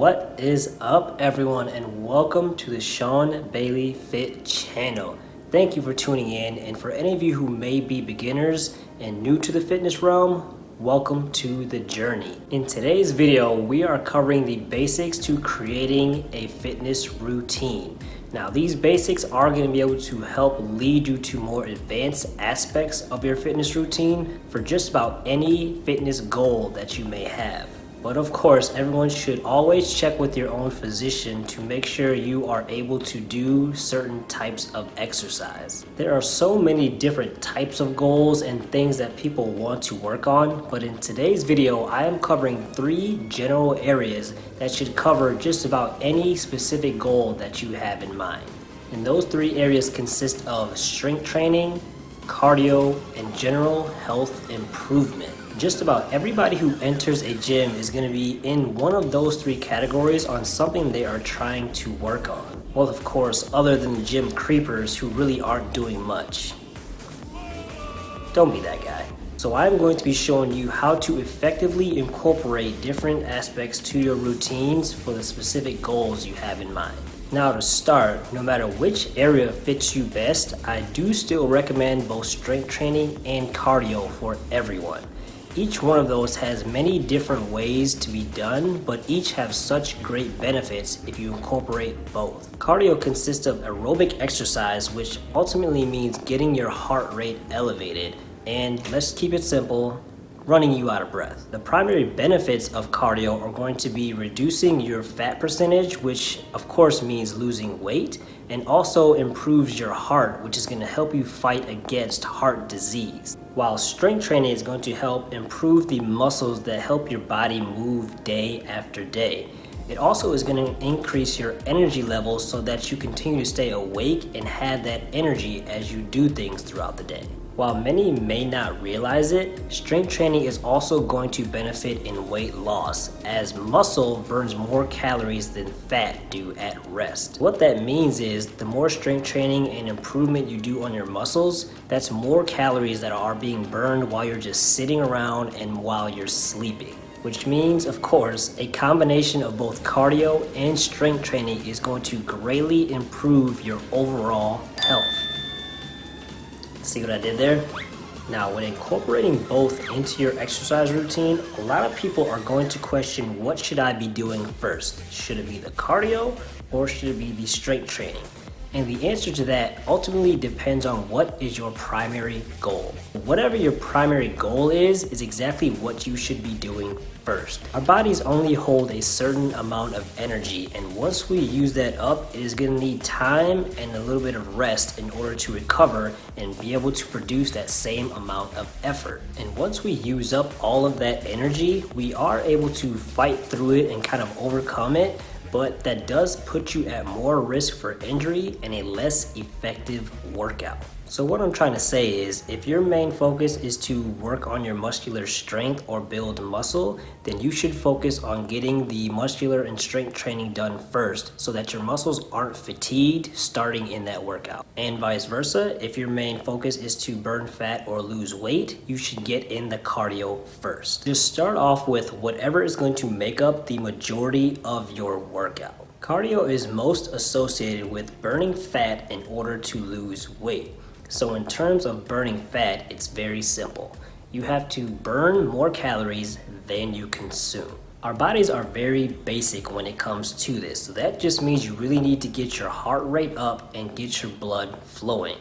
What is up, everyone, and welcome to the Shawn Bailey Fit channel. Thank you for tuning in, and for any of you who may be beginners and new to the fitness realm, welcome to the journey. In today's video, we are covering the basics to creating a fitness routine. Now, these basics are going to be able to help lead you to more advanced aspects of your fitness routine for just about any fitness goal that you may have. But of course, everyone should always check with your own physician to make sure you are able to do certain types of exercise. There are so many different types of goals and things that people want to work on, but in today's video, I am covering 3 general areas that should cover just about any specific goal that you have in mind. And those 3 areas consist of strength training, cardio, and general health improvement. Just about everybody who enters a gym is going to be in one of those 3 categories on something they are trying to work on. Well, of course, other than the gym creepers who really aren't doing much. Don't be that guy. So I'm going to be showing you how to effectively incorporate different aspects to your routines for the specific goals you have in mind. Now, to start, no matter which area fits you best, I do still recommend both strength training and cardio for everyone. Each one of those has many different ways to be done, but each have such great benefits if you incorporate both. Cardio consists of aerobic exercise, which ultimately means getting your heart rate elevated, and let's keep it simple, running you out of breath. The primary benefits of cardio are going to be reducing your fat percentage, which of course means losing weight, and also improves your heart, which is going to help you fight against heart disease. While strength training is going to help improve the muscles that help your body move day after day. It also is going to increase your energy levels so that you continue to stay awake and have that energy as you do things throughout the day. While many may not realize it, strength training is also going to benefit in weight loss, as muscle burns more calories than fat do at rest. What that means is the more strength training and improvement you do on your muscles, that's more calories that are being burned while you're just sitting around and while you're sleeping. Which means, of course, a combination of both cardio and strength training is going to greatly improve your overall health. See what I did there? Now, when incorporating both into your exercise routine, a lot of people are going to question, what should I be doing first? Should it be the cardio or should it be the strength training? And the answer to that ultimately depends on what is your primary goal. Whatever your primary goal is exactly what you should be doing first. Our bodies only hold a certain amount of energy, and once we use that up, it is going to need time and a little bit of rest in order to recover and be able to produce that same amount of effort. And once we use up all of that energy, we are able to fight through it and kind of overcome it. But that does put you at more risk for injury and a less effective workout. So what I'm trying to say is, if your main focus is to work on your muscular strength or build muscle, then you should focus on getting the muscular and strength training done first so that your muscles aren't fatigued starting in that workout. And vice versa, if your main focus is to burn fat or lose weight, you should get in the cardio first. Just start off with whatever is going to make up the majority of your workout. Cardio is most associated with burning fat in order to lose weight. So in terms of burning fat, it's very simple. You have to burn more calories than you consume. Our bodies are very basic when it comes to this. So that just means you really need to get your heart rate up and get your blood flowing.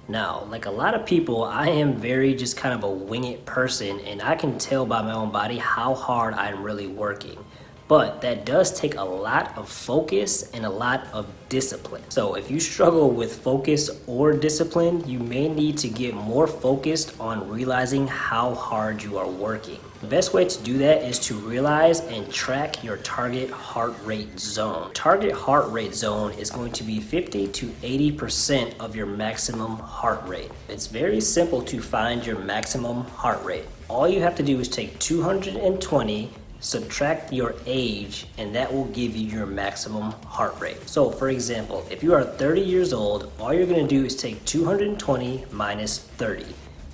Now, like a lot of people, I am very just kind of a wing it person, and I can tell by my own body how hard I'm really working. But that does take a lot of focus and a lot of discipline. So if you struggle with focus or discipline, you may need to get more focused on realizing how hard you are working. The best way to do that is to realize and track your target heart rate zone. Target heart rate zone is going to be 50 to 80% of your maximum heart rate. It's very simple to find your maximum heart rate. All you have to do is take 220, subtract your age, and that will give you your maximum heart rate. So for example, if you are 30 years old, all you're going to do is take 220 minus 30.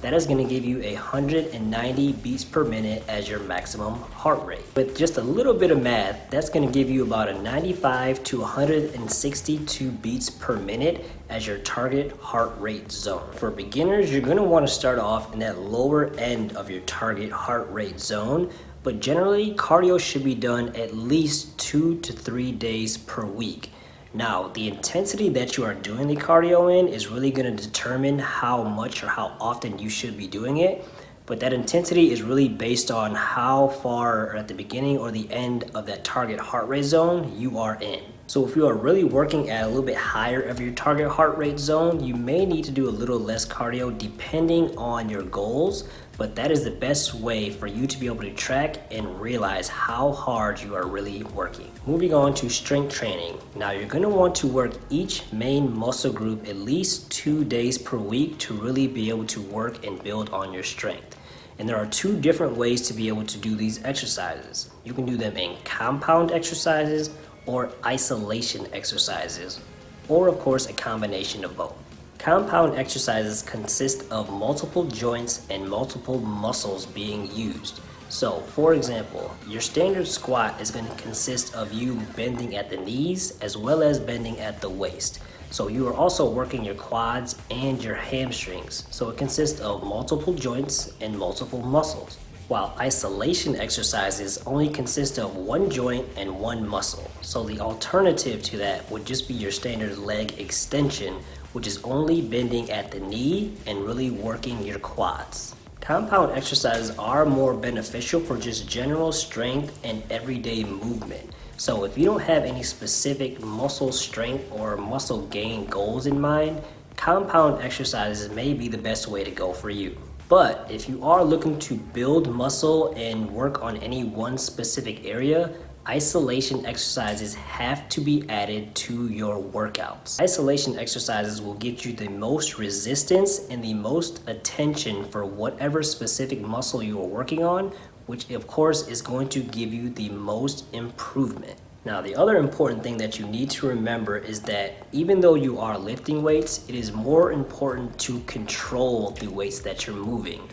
that is going to give you 190 beats per minute as your maximum heart rate. With just a little bit of math, that's going to give you about a 95 to 162 beats per minute as your target heart rate zone. For beginners, you're going to want to start off in that lower end of your target heart rate zone, but generally cardio should be done at least 2 to 3 days per week. Now, the intensity that you are doing the cardio in is really going to determine how much or how often you should be doing it. But that intensity is really based on how far at the beginning or the end of that target heart rate zone you are in. So if you are really working at a little bit higher of your target heart rate zone, you may need to do a little less cardio depending on your goals, but that is the best way for you to be able to track and realize how hard you are really working. Moving on to strength training. Now you're going to want to work each main muscle group at least 2 days per week to really be able to work and build on your strength. And there are 2 different ways to be able to do these exercises. You can do them in compound exercises or isolation exercises, or of course a combination of both. Compound exercises consist of multiple joints and multiple muscles being used. So for example, your standard squat is going to consist of you bending at the knees as well as bending at the waist. So you are also working your quads and your hamstrings. So it consists of multiple joints and multiple muscles. While isolation exercises only consist of one joint and one muscle. So the alternative to that would just be your standard leg extension, which is only bending at the knee and really working your quads. Compound exercises are more beneficial for just general strength and everyday movement. So if you don't have any specific muscle strength or muscle gain goals in mind, compound exercises may be the best way to go for you. But if you are looking to build muscle and work on any one specific area, isolation exercises have to be added to your workouts. Isolation exercises will get you the most resistance and the most attention for whatever specific muscle you are working on, which of course is going to give you the most improvement. Now, the other important thing that you need to remember is that even though you are lifting weights, it is more important to control the weights that you're moving.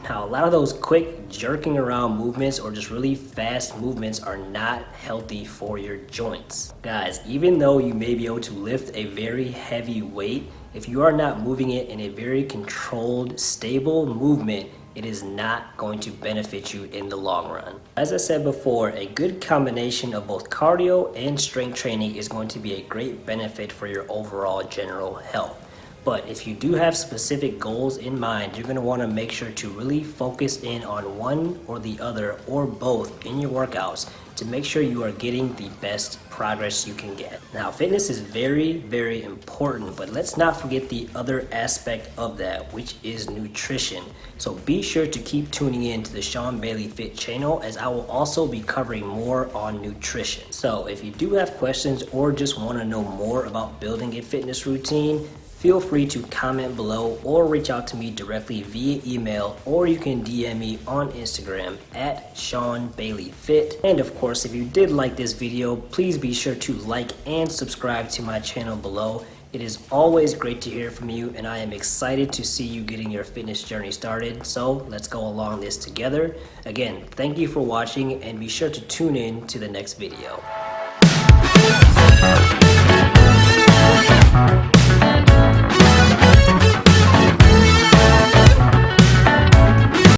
Now, a lot of those quick jerking around movements or just really fast movements are not healthy for your joints. Guys, even though you may be able to lift a very heavy weight, if you are not moving it in a very controlled, stable movement, it is not going to benefit you in the long run. As I said before, a good combination of both cardio and strength training is going to be a great benefit for your overall general health. But if you do have specific goals in mind, you're going to want to make sure to really focus in on one or the other or both in your workouts to make sure you are getting the best progress you can get. Now, fitness is very, very important, but let's not forget the other aspect of that, which is nutrition. So be sure to keep tuning in to the Shawn Bailey Fit channel, as I will also be covering more on nutrition. So if you do have questions or just want to know more about building a fitness routine, feel free to comment below or reach out to me directly via email, or you can DM me on Instagram at Shawn Bailey Fit. And of course, if you did like this video, please be sure to like and subscribe to my channel below. It is always great to hear from you, and I am excited to see you getting your fitness journey started. So let's go along this together. Again, thank you for watching, and be sure to tune in to the next video.